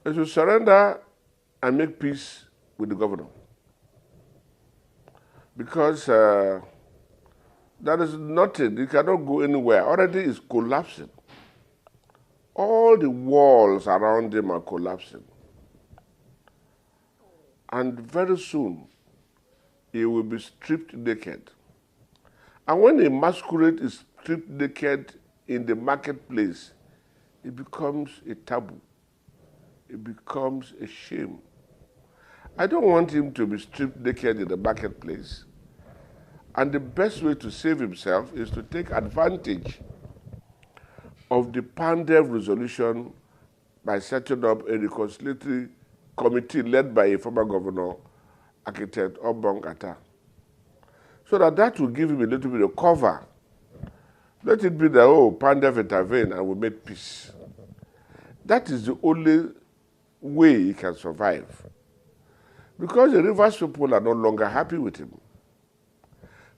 They should surrender and make peace with the governor. Because there is nothing, it cannot go anywhere. Already it's collapsing. All the walls around him are collapsing. And very soon, he will be stripped naked. And when a masquerade is stripped naked in the marketplace, it becomes a taboo. It becomes a shame. I don't want him to be stripped naked in the marketplace. And the best way to save himself is to take advantage of the Pandev resolution by setting up a reconciliatory committee led by a former governor, architect Obong Atta. So that will give him a little bit of cover. Let it be that, Pandev intervened and we made peace. That is the only way he can survive. Because the Rivers people are no longer happy with him.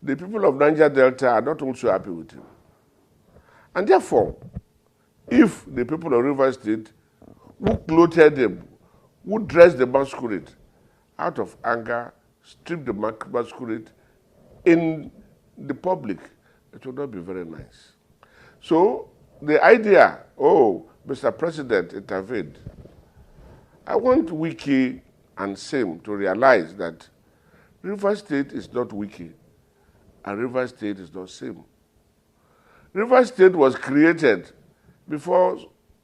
The people of Niger Delta are not also happy with him. And therefore, if the people of Rivers State who clothed him, who dressed the masquerade out of anger, stripped the masquerade in the public, it would not be very nice. So the idea, Mr. President intervened, I want Wike and Nyesom to realize that Rivers State is not Wike, and Rivers State is not Nyesom. Rivers State was created before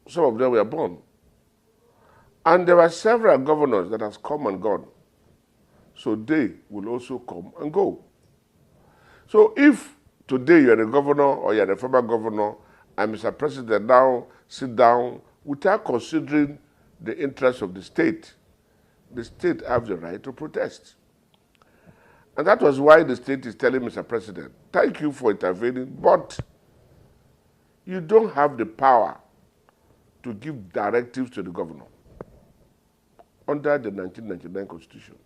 some of them were born. And there were several governors that have come and gone. So they will also come and go. So if today you're a governor or you're a former governor and Mr. President now sit down without considering the interests of the state have the right to protest. And that was why the state is telling Mr. President, thank you for intervening, but you don't have the power to give directives to the governor under the 1999 Constitution.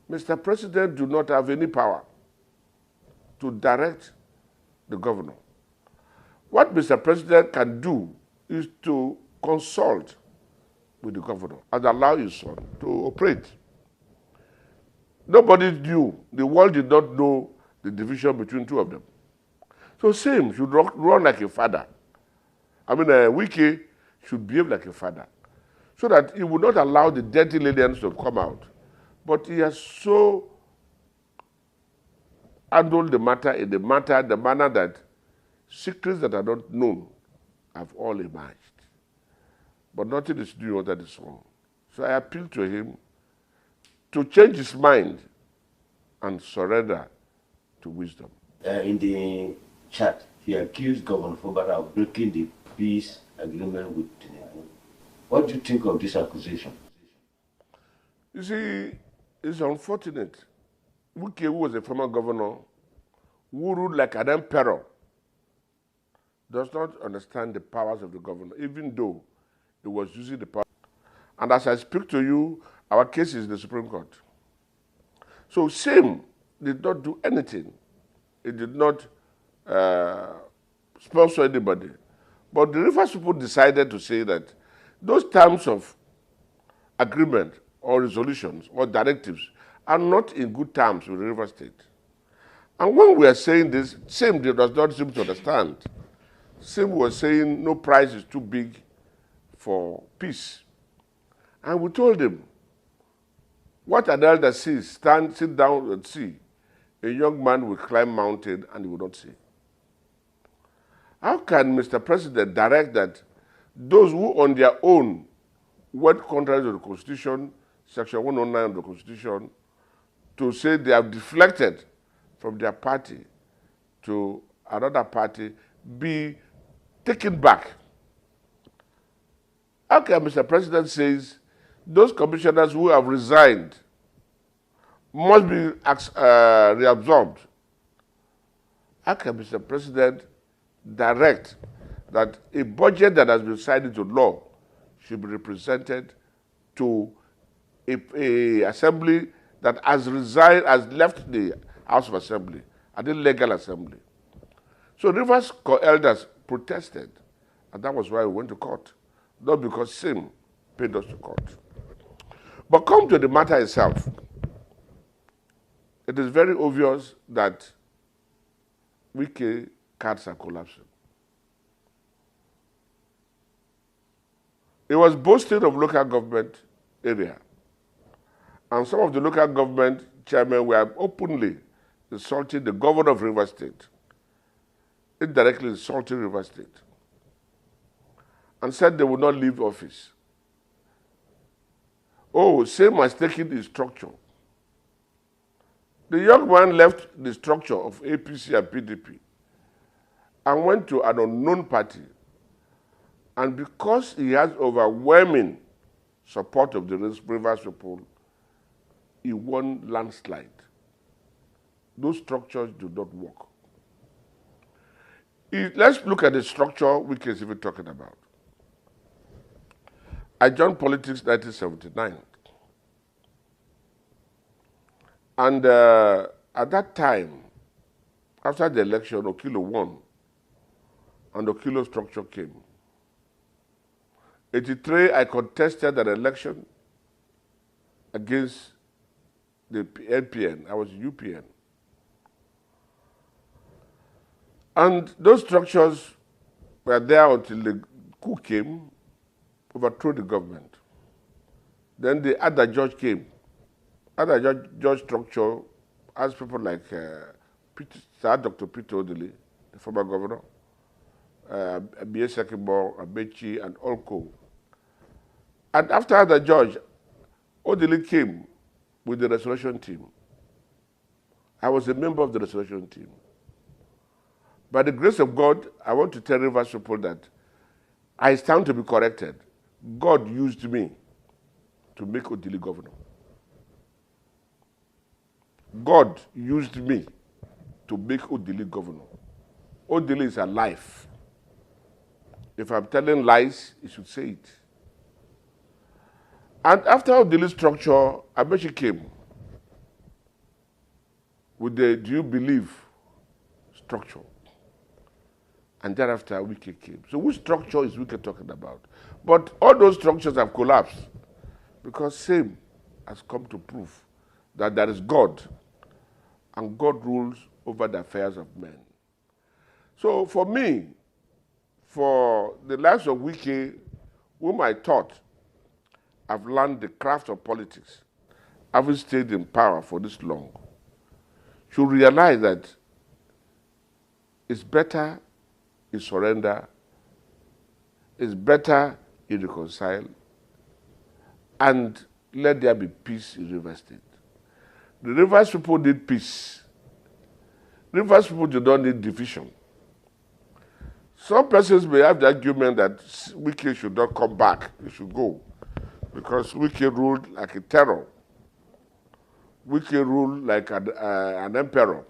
Mr. President do not have any power to direct the governor. What Mr. President can do is to consult with the governor and allow his son to operate. Nobody knew, the world did not know the division between two of them. So Nyesom should run like a father. Wike should behave like a father, so that he would not allow the dirty aliens to come out. But he has so handled the matter in the manner that secrets that are not known have all emerged. But nothing is new under the sun. So I appeal to him to change his mind and surrender to wisdom. In the chat, he accused Governor Fubara of breaking the peace agreement with Tinubu. What do you think of this accusation? You see, it's unfortunate. Wike, who was a former governor, who ruled like an emperor, does not understand the powers of the governor, even though he was using the power. And as I speak to you, our case is in the Supreme Court. So Nyesom did not do anything. He did not sponsor anybody. But the Rivers people decided to say that those terms of agreement or resolutions or directives are not in good terms with the Rivers State. And when we are saying this, Nyesom does not seem to understand. Nyesom was saying no price is too big for peace. And we told him, what an elder sees, sit down and see. A young man will climb mountain and he will not see. How can Mr. President direct that those who on their own went contrary to the Constitution, Section 109 of the Constitution, to say they have deflected from their party to another party, be taken back? How can Mr. President says those commissioners who have resigned must be reabsorbed? How can Mr. President direct that a budget that has been signed into law should be represented to a assembly that has resigned, has left the House of Assembly, and the legal assembly? So Rivers elders protested, and that was why we went to court. Not because Nyesom paid us to court. But come to the matter itself, it is very obvious that Wike cards are collapsing. It was boasting of local government area. And some of the local government chairmen were openly insulting the governor of Rivers State, indirectly insulting Rivers State, and said they would not leave office. Oh, same as taking the structure. The young man left the structure of APC and PDP and went to an unknown party. And because he has overwhelming support of the Rivers people, he won landslide. Those structures do not work. Let's look at the structure Wike is even talking about. I joined politics in 1979. And at that time, after the election, Okilo won, and Okilo structure came. 1983, I contested an election against the NPN. I was UPN. And those structures were there until the coup came, overthrew the government. Then the other judge came. Other judge structure as people like Dr. Peter Odili, the former governor, Abie Sekibo, Abechi, and Olko. And after the judge, Odili came with the restoration team. I was a member of the restoration team. By the grace of God, I want to tell Rivers people that I stand to be corrected. God used me to make Odili governor. God used me to make Odili governor. Odili is alive. If I'm telling lies, he should say it. And after Odili structure, Abechi came with the do you believe structure. And thereafter, Wike came. So which structure is Wike talking about? But all those structures have collapsed because same has come to prove that there is God, and God rules over the affairs of men. So for me, for the lives of Wike, whom I taught, I've learned the craft of politics, having stayed in power for this long, should realize that it's better you surrender, it's better you reconcile, and let there be peace in Rivers State. The Rivers people need peace. Rivers people do not need division. Some persons may have the argument that Wike should not come back, he should go, because Wike ruled like a terror. Wike ruled like an emperor.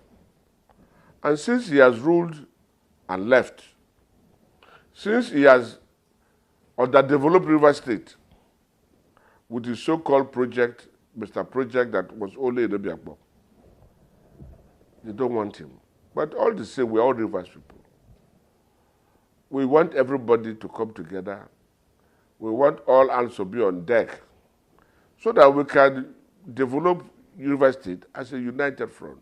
And since he has ruled and left, since he has underdeveloped Rivers State with his so-called project, Mr. Project that was only in Obiakpo, they don't want him. But all the same, we're all Rivers people. We want everybody to come together. We want all hands to be on deck so that we can develop Rivers State as a united front,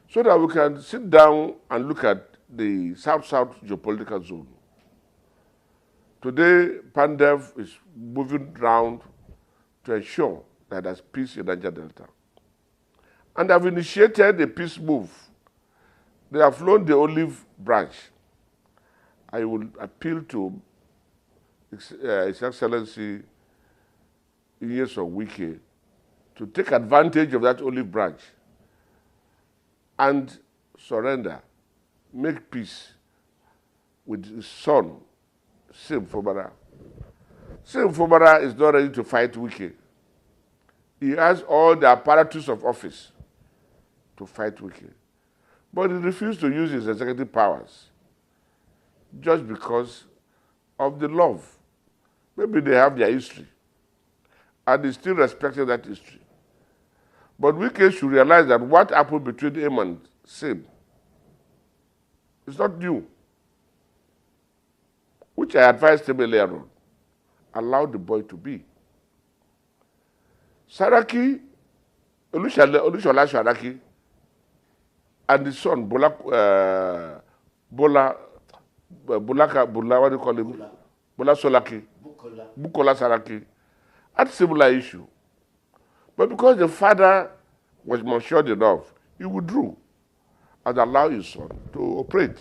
so that we can sit down and look at the South-South geopolitical zone. Today, Pandev is moving around to ensure that there's peace in Niger Delta. And have initiated a peace move. They have flown the olive branch. I will appeal to His Excellency Nyesom Wike to take advantage of that olive branch and surrender, make peace with his son, Sim Fobara. Sim Fobara is not ready to fight Wike. He has all the apparatus of office to fight Wike. But he refused to use his executive powers just because of the love. Maybe they have their history, and he still respected that history. But Wike should realize that what happened between him and Sim is not new, which I advised him earlier on. allow the boy to be. Saraki, Olushola Saraki, and his son, Bola, what do you call him? Bola Solaki, Bukola Saraki, had similar issue. But because the father was matured enough, he withdrew and allowed his son to operate.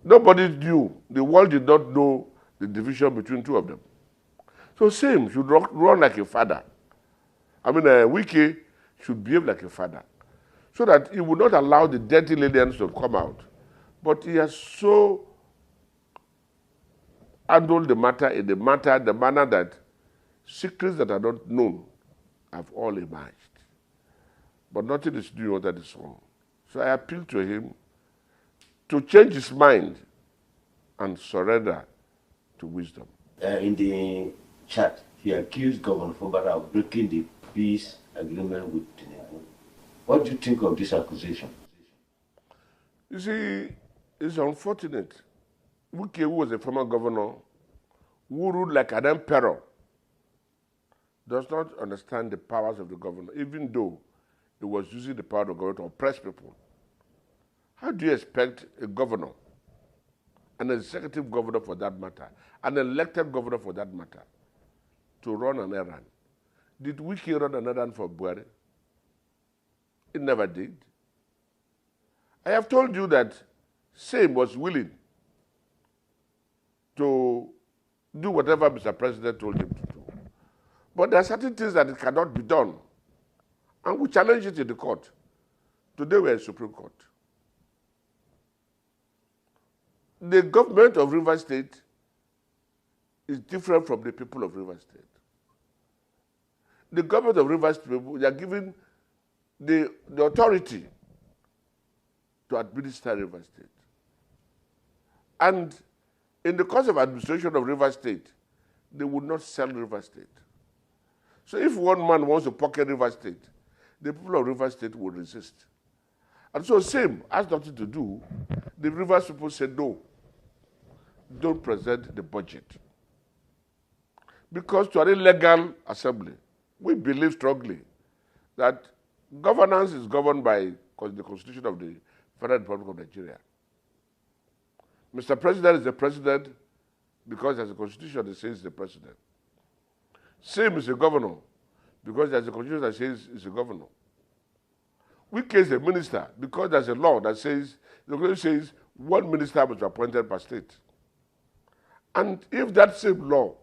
Nobody knew, the world did not know the division between two of them. So same should run like a father. I mean, Wike should behave like a father, so that he would not allow the dirty aliens to come out. But he has so handled the matter in the manner that secrets that are not known have all emerged. But nothing is new under the sun. So I appeal to him to change his mind and surrender to wisdom. In the chat, he accused Governor Fubara of breaking the peace agreement with Nyesom. What do you think of this accusation? You see, it's unfortunate. Wike, who was a former governor, who ruled like an emperor, does not understand the powers of the governor, even though he was using the power of the governor to oppress people. How do you expect a governor, an executive governor for that matter, an elected governor for that matter, to run an errand? Did Wike run an errand for Buhari? It never did. I have told you that Same was willing to do whatever Mr. President told him to do. But there are certain things that cannot be done. And we challenge it in the court. Today we are in Supreme Court. The government of Rivers State is different from the people of Rivers State. The government of Rivers State, they are given the authority to administer Rivers State. And in the course of administration of Rivers State, they would not sell Rivers State. So if one man wants to pocket Rivers State, the people of Rivers State will resist. And so Same has nothing to do. The Rivers people said, no, don't present the budget. Because to an illegal assembly, we believe strongly that governance is governed by the Constitution of the Federal Republic of Nigeria. Mr. President is the president because there's a constitution that says he's the president. Same is a governor because there's a constitution that says he's a governor. Wike is a minister because there's a law that says, the constitution says one minister must be appointed per state. And if that same law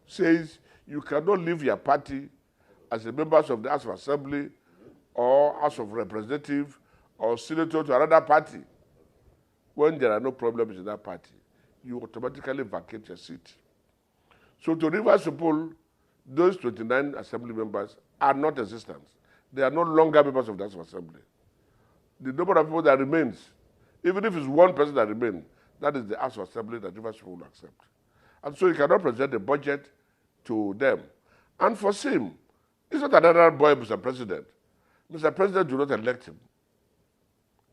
says you cannot leave your party as a member of the House of Assembly or House of Representatives or senator to another party, when there are no problems in that party, you automatically vacate your seat. So to Rivers people, those 29 assembly members are not existent. They are no longer members of the House of Assembly. The number of people that remains, even if it's one person that remains, that is the House of Assembly that Rivers people will accept. And so you cannot present the budget to them. And for Same, it's not another boy, Mr. President. Mr. President did not elect him.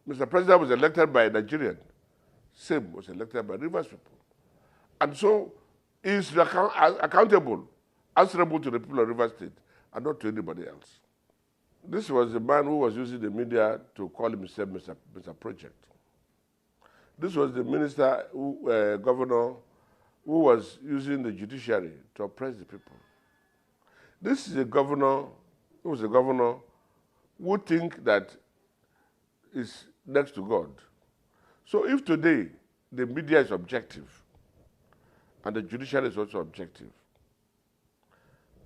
Mr. President was elected by a Nigerian. Same was elected by Rivers people. And so he is accountable, answerable to the people of Rivers State and not to anybody else. This was the man who was using the media to call himself Mr. Project. This was the minister, governor, who was using the judiciary to oppress the people. This is a governor, who was a governor who think that is next to God. So if today the media is objective and the judiciary is also objective,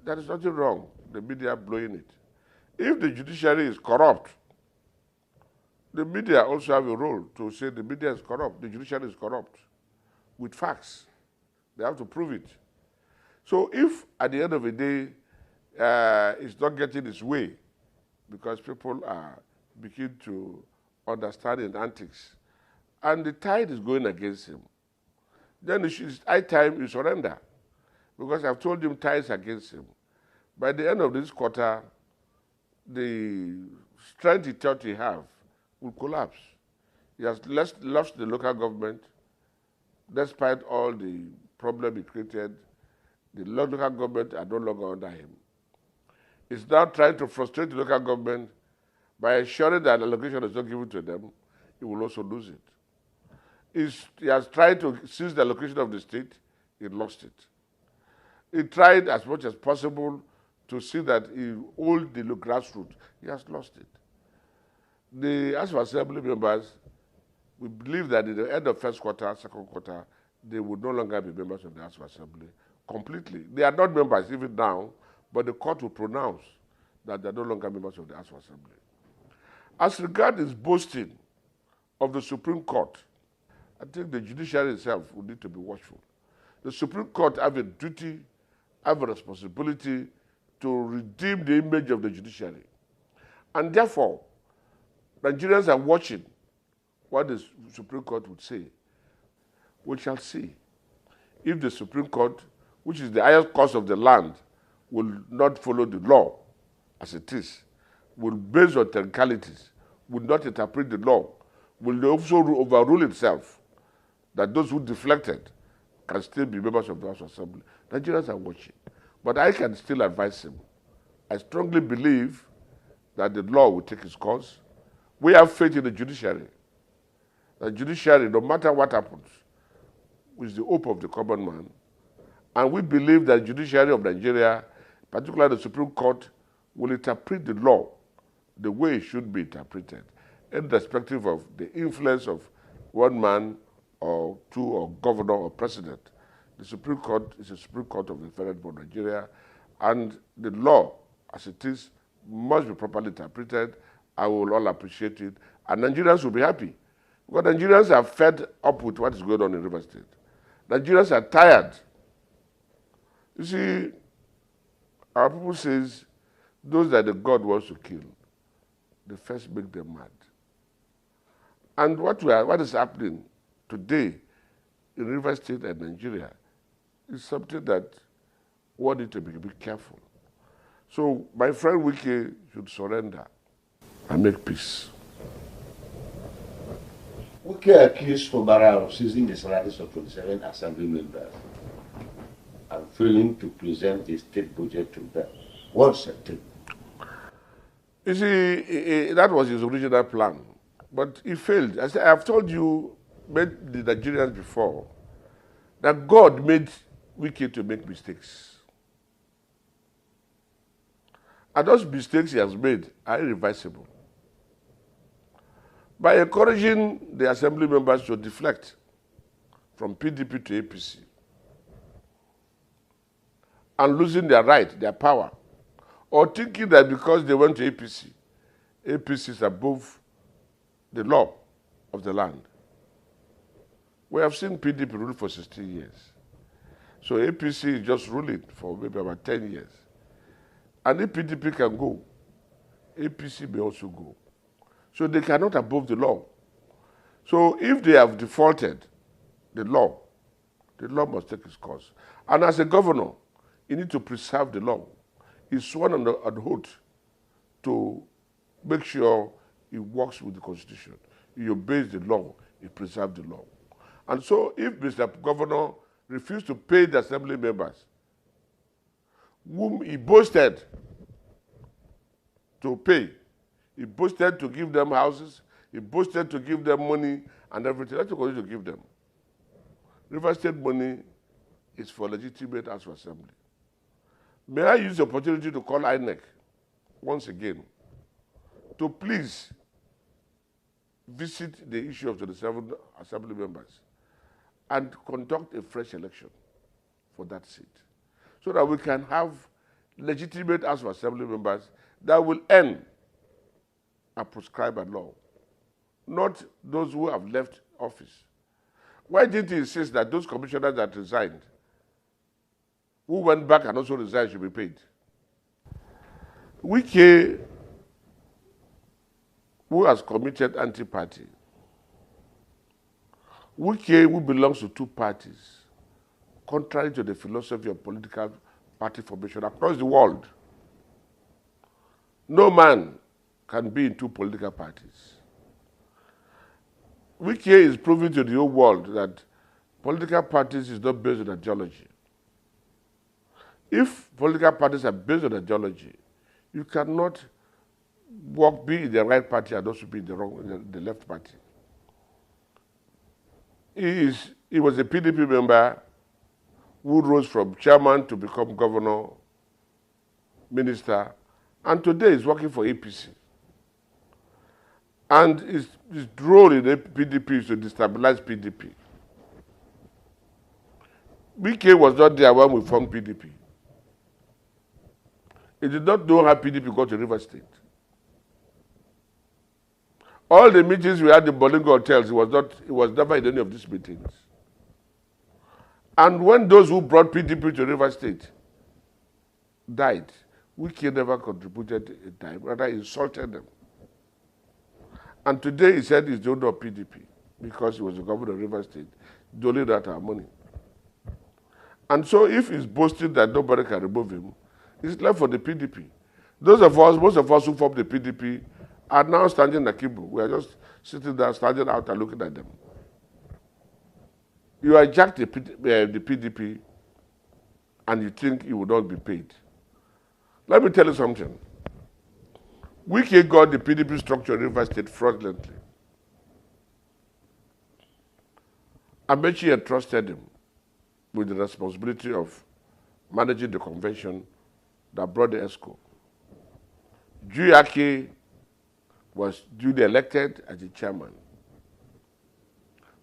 there is nothing wrong, the media blowing it. If the judiciary is corrupt, the media also have a role to say the media is corrupt, the judiciary is corrupt, with facts. They have to prove it. So if at the end of the day, it's not getting its way, because people are beginning to understand in antics, and the tide is going against him, then it's high time you surrender. Because I've told him tides against him. By the end of this quarter, the strength he thought he have will collapse. He has lost the local government, despite all the problem he created The local government are no longer under him. He's now trying to frustrate the local government by ensuring that allocation is not given to them. He will also lose it. He has tried to seize the allocation of the state. He lost it. He tried as much as possible to see that he hold the grassroots. He has lost it. The House of Assembly members, we believe that at the end of first quarter, second quarter, they would no longer be members of the House of Assembly completely. They are not members even now, but the court will pronounce that they are no longer members of the House of Assembly. As regards his boasting of the Supreme Court, I think the judiciary itself will need to be watchful. The Supreme Court have a duty, have a responsibility to redeem the image of the judiciary. And therefore, Nigerians are watching what the Supreme Court would say. We shall see if the Supreme Court, which is the highest court of the land, will not follow the law as it is, will base on technicalities, will not interpret the law, will also overrule itself, that those who deflected can still be members of the House of Assembly. Nigerians are watching. But I can still advise him. I strongly believe that the law will take its course. We have faith in the judiciary. The judiciary, no matter what happens, is the hope of the common man. And we believe that the judiciary of Nigeria, particularly the Supreme Court, will interpret the law the way it should be interpreted, irrespective of the influence of one man or two or governor or president. The Supreme Court is the Supreme Court of the Federal Republic of Nigeria, and the law, as it is, must be properly interpreted. I will all appreciate it, and Nigerians will be happy. Because Nigerians are fed up with what is going on in River State. Nigerians are tired. You see, our people says, those that the God wants to kill, they first make them mad. And what is happening today in River State and Nigeria is something that one needs to be careful. So my friend Wike should surrender and make peace. Wike accused Fubara of seizing the salaries of 27 assembly members and failing to present the state budget to them. What's the thing? You see, that was his original plan, but he failed. As I have told you, made the Nigerians before, that God made Wike to make mistakes. And those mistakes he has made are irreversible. By encouraging the assembly members to deflect from PDP to APC and losing their right, their power, or thinking that because they went to APC, APC is above the law of the land. We have seen PDP rule for 16 years. So APC is just ruling for maybe about 10 years. And if PDP can go, APC may also go. So they cannot above the law. So if they have defaulted the law must take its course. And as a governor, you need to preserve the law. He's sworn on oath to make sure he works with the Constitution. He obeys the law, he preserves the law. And so if Mr. Governor refused to pay the assembly members, whom he boasted to pay, he boasted to give them houses, he boasted to give them money and everything. That's what he to give them. River State money is for legitimate House of Assembly. May I use the opportunity to call INEC once again to please visit the issue of 27 assembly members and conduct a fresh election for that seat so that we can have legitimate House of Assembly members that will end a prescribed law, not those who have left office. Why didn't he insist that those commissioners that resigned, who went back and also resigned, should be paid? Wike, who has committed anti-party, Wike, who belongs to two parties, contrary to the philosophy of political party formation across the world. No man can be in two political parties. Wike is proving to the whole world that political parties is not based on ideology. If political parties are based on ideology, you cannot be in the right party and also be in the left party. He was a PDP member who rose from chairman to become governor, minister, and today is working for APC. And his role in the PDP is to destabilize PDP. Wike was not there when we formed PDP. He did not know how PDP got to River State. All the meetings we had in Bolingo hotels, he was never in any of these meetings. And when those who brought PDP to River State died, Wike never contributed a dime, rather insulted them. And today he said he's the owner of PDP because he was the governor of River State, doling out our money. And so if he's boasting that nobody can remove him, it's left for the PDP. Most of us who formed the PDP are now standing akimbo. We are just sitting there, standing out and looking at them. You hijack the PDP and you think you will not be paid. Let me tell you something. Wike got the PDP structure in River State fraudulently. Amechi entrusted him with the responsibility of managing the convention that brought the ESCO. Judiciary was duly elected as the chairman.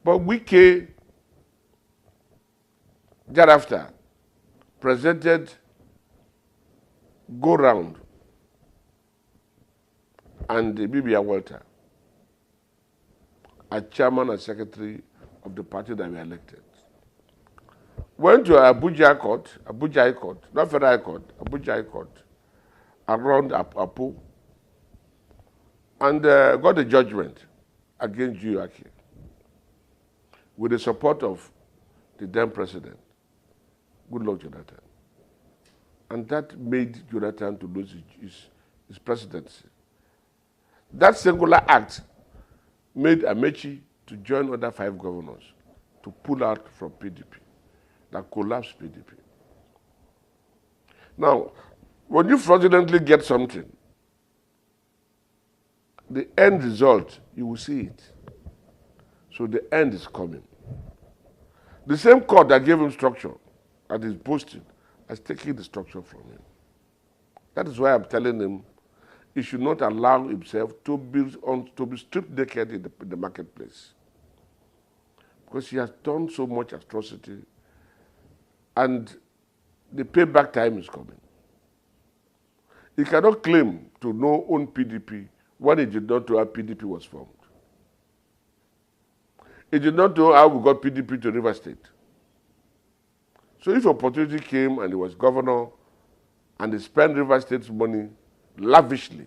But Wike, thereafter, presented go-round and the Bibia Walter as chairman and secretary of the party that we elected. Went to Abuja High Court, not Federal High Court, Abuja High Court, around Apu, and got a judgment against Judiciary with the support of the then president, Goodluck Jonathan. And that made Jonathan to lose his presidency. That singular act made Amechi to join other 5 governors to pull out from PDP, that collapsed PDP. Now, when you fraudulently get something, the end result, you will see it. So the end is coming. The same court that gave him structure, that is boasting, has taken the structure from him. That is why I'm telling him he should not allow himself to be stripped naked in the marketplace. Because he has done so much atrocity, and the payback time is coming. He cannot claim to know own PDP when he did not know how PDP was formed. He did not know how we got PDP to River State. So if opportunity came and he was governor and he spent River State's money lavishly,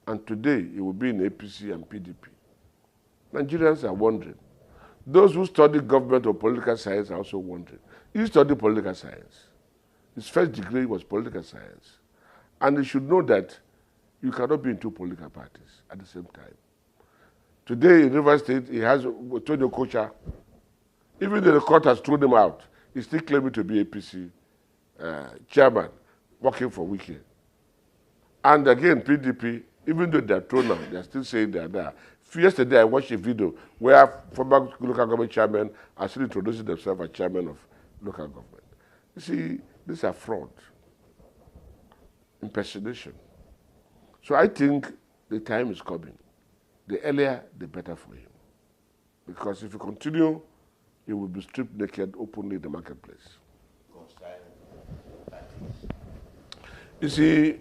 and today he will be in APC and PDP. Nigerians are wondering. Those who study government or political science are also wondering. He studied political science. His first degree was political science. And he should know that you cannot be in 2 political parties at the same time. Today in River State, he has Tonio Kocha. Even though the court has thrown him out, he's still claiming to be APC chairman, working for Wike. And again, PDP, even though they're thrown out, they're still saying they're there. Yesterday, I watched a video where former local government chairmen are still introducing themselves as chairman of local government. You see, these are fraud, impersonation. So I think the time is coming. The earlier, the better for him. Because if you continue, he will be stripped naked openly in the marketplace. You see,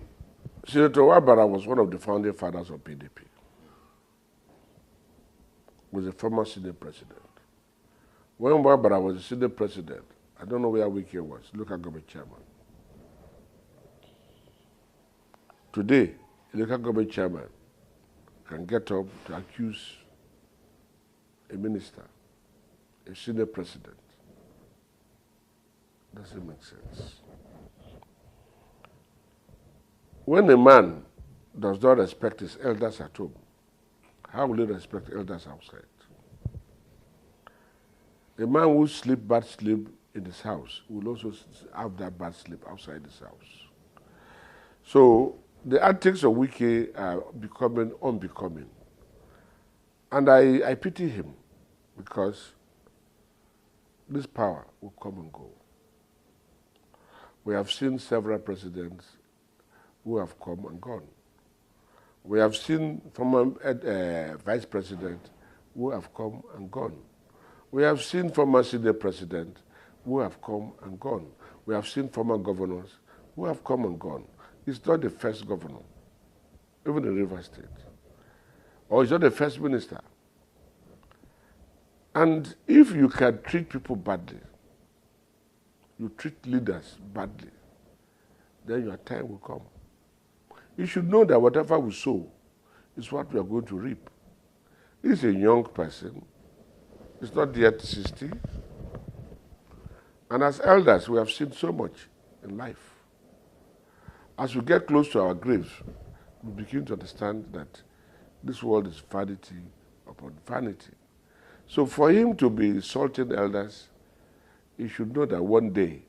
Senator Wabara was one of the founding fathers of PDP. Was a former Senate president. When Wabara was a Senate president, I don't know where Wike was, local government chairman. Today, a local government chairman can get up to accuse a minister, a Senate president. Doesn't make sense. When a man does not respect his elders at home, how will he respect elders outside? A man who sleeps bad sleep in his house will also have that bad sleep outside his house. So the antics of Wike are becoming unbecoming. And I pity him because this power will come and go. We have seen several presidents who have come and gone. We have seen former vice president who have come and gone. We have seen former Senate president who have come and gone. We have seen former governors who have come and gone. He's not the first governor, even in Rivers State. Or he's not the first minister. And if you can treat people badly, you treat leaders badly, then your time will come. You should know that whatever we sow is what we are going to reap. He's a young person. He's not yet 60. And as elders, we have seen so much in life. As we get close to our graves, we begin to understand that this world is vanity upon vanity. So for him to be insulting elders, he should know that one day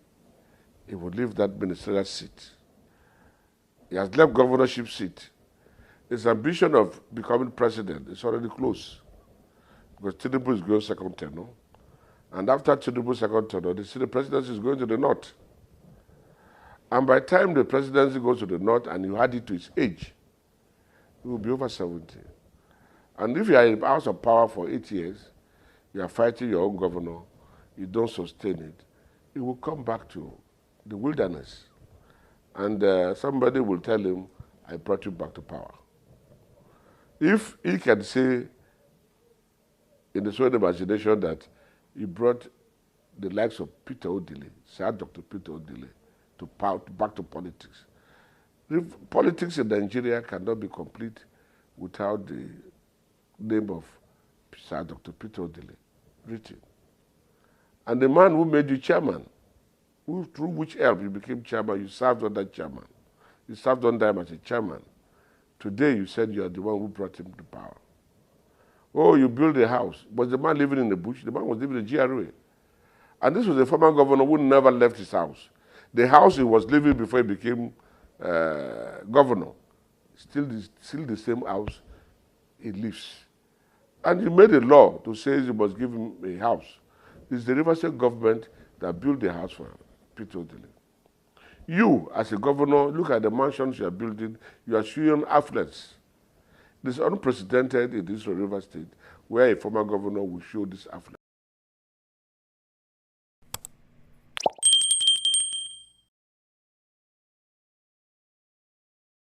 he will leave that ministerial seat. He has left governorship seat. His ambition of becoming president is already close because Tinubu is going second tenure. And after Tinubu's second tenure, the presidency is going to the north. And by the time the presidency goes to the north and you add it to his age, he will be over 70. And if you are in the house of power for 8 years, you are fighting your own governor, you don't sustain it, he will come back to the wilderness. And somebody will tell him, I brought you back to power. If he can say in the sort of imagination that he brought the likes of Peter Odile, Sir Dr. Peter Odile, back to politics. Politics in Nigeria cannot be complete without the name of Sir Dr. Peter Odile written. And the man who made you chairman, through which help you became chairman, you served under chairman. You served under him as a chairman. Today you said you are the one who brought him to power. Oh, you built a house. Was the man living in the bush? The man was living in the GRA. And this was a former governor who never left his house. The house he was living before he became governor, still the same house he lives. And you made a law to say you must give him a house. It's the Rivers State government that built the house for Peter Odile. You, as a governor, look at the mansions you are building, you are showing affluence. This is unprecedented in this Rivers State, where a former governor will show this affluence.